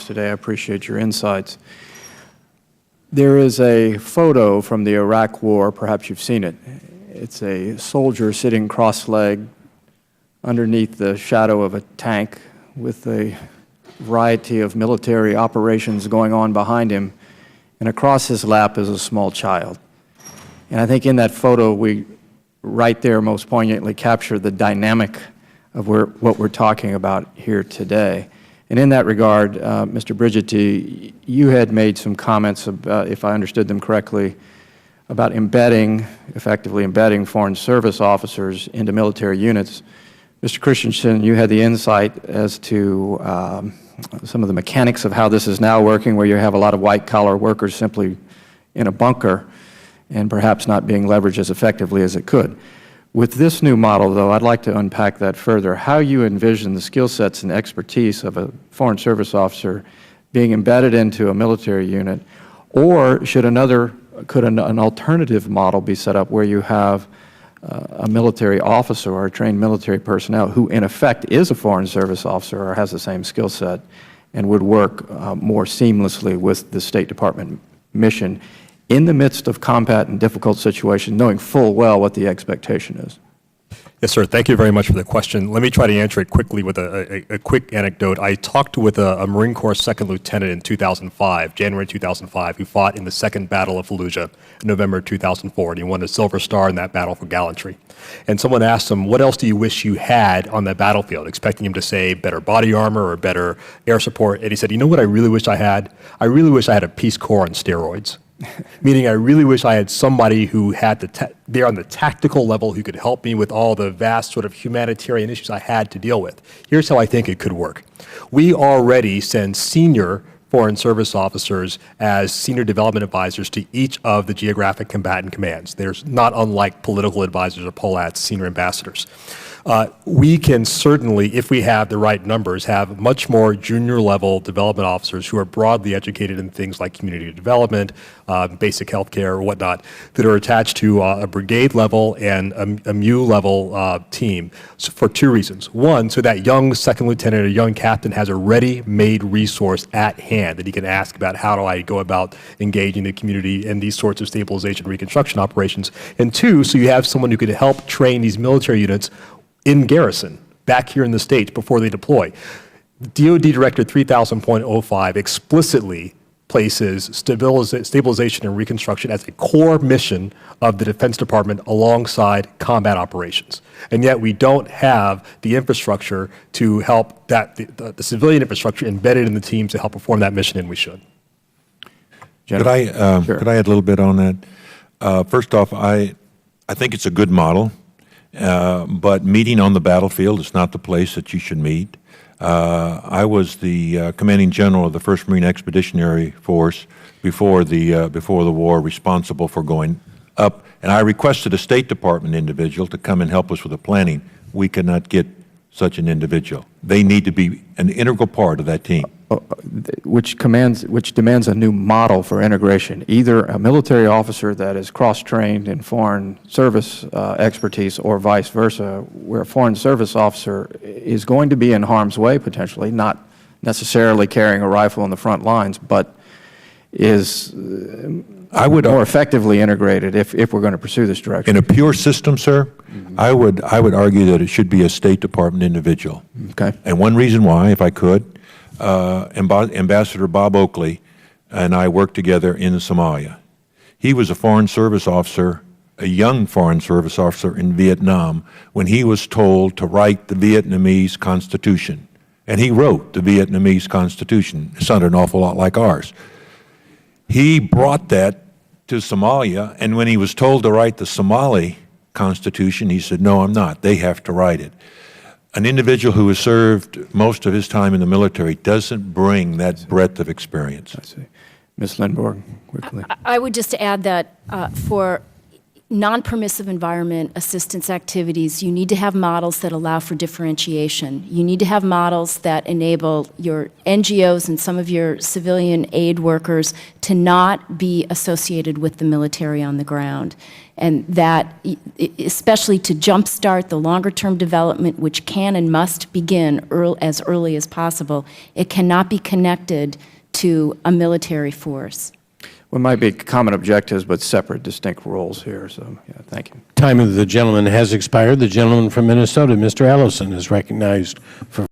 remarks today. I appreciate your insights. There is a photo from the Iraq War, perhaps you've seen it. It's a soldier sitting cross-legged underneath the shadow of a tank with a variety of military operations going on behind him, and across his lap is a small child. And I think in that photo, we right there most poignantly capture the dynamic of what we're talking about here today. And in that regard, Mr. Brigitte, you had made some comments, about, if I understood them correctly, about effectively embedding Foreign Service officers into military units. Mr. Christensen, you had the insight as to some of the mechanics of how this is now working, where you have a lot of white-collar workers simply in a bunker and perhaps not being leveraged as effectively as it could. With this new model, though, I'd like to unpack that further. How you envision the skill sets and expertise of a Foreign Service officer being embedded into a military unit, or could an alternative model be set up where you have a military officer or a trained military personnel who in effect is a Foreign Service officer or has the same skill set and would work more seamlessly with the State Department mission in the midst of combat and difficult situations, knowing full well what the expectation is? Yes, sir. Thank you very much for the question. Let me try to answer it quickly with a quick anecdote. I talked with a Marine Corps second lieutenant in 2005, January 2005, who fought in the Second Battle of Fallujah in November 2004, and he won a Silver Star in that battle for gallantry. And someone asked him, what else do you wish you had on that battlefield, expecting him to say better body armor or better air support. And he said, you know what I really wish I had? I really wish I had a Peace Corps on steroids. Meaning I really wish I had somebody who had there on the tactical level who could help me with all the vast sort of humanitarian issues I had to deal with. Here's how I think it could work. We already send senior Foreign Service officers as senior development advisors to each of the geographic combatant commands. There's not unlike political advisors or POLATs, senior ambassadors. We can certainly, if we have the right numbers, have much more junior level development officers who are broadly educated in things like community development, basic health care or whatnot, that are attached to a brigade level and a MU level team for two reasons. One, so that young second lieutenant or young captain has a ready-made resource at hand that he can ask about how do I go about engaging the community in these sorts of stabilization reconstruction operations. And two, so you have someone who could help train these military units in garrison, back here in the States before they deploy. DoD Directive 3000.05 explicitly places stabilization and reconstruction as a core mission of the Defense Department alongside combat operations. And yet we don't have the infrastructure to help the civilian infrastructure embedded in the teams to help perform that mission, and we should. Could I add a little bit on that? First off, I think it's a good model. But meeting on the battlefield is not the place that you should meet. I was the commanding general of the 1st Marine Expeditionary Force before the war, responsible for going up. And I requested a State Department individual to come and help us with the planning. We could not get such an individual. They need to be an integral part of that team. Which demands a new model for integration, either a military officer that is cross-trained in Foreign Service expertise or vice versa, where a Foreign Service officer is going to be in harm's way potentially, not necessarily carrying a rifle on the front lines, but is more effectively integrated if we're going to pursue this direction. In a pure system, sir, I would argue that it should be a State Department individual. Okay. And one reason why, if I could, Ambassador Bob Oakley and I worked together in Somalia. He was a Foreign Service officer, a young Foreign Service officer in Vietnam, when he was told to write the Vietnamese Constitution. And he wrote the Vietnamese Constitution. It sounded an awful lot like ours. He brought that to Somalia, and when he was told to write the Somali Constitution, he said, no, I'm not. They have to write it. An individual who has served most of his time in the military doesn't bring that breadth of experience. I see. Ms. Lindborg, quickly. I would just add that non-permissive environment assistance activities, you need to have models that allow for differentiation. You need to have models that enable your NGOs and some of your civilian aid workers to not be associated with the military on the ground. And that, especially to jumpstart the longer-term development, which can and must begin as early as possible, it cannot be connected to a military force. Well, might be common objectives, but separate, distinct roles here, so, yeah, thank you. Time of the gentleman has expired. The gentleman from Minnesota, Mr. Allison, is recognized for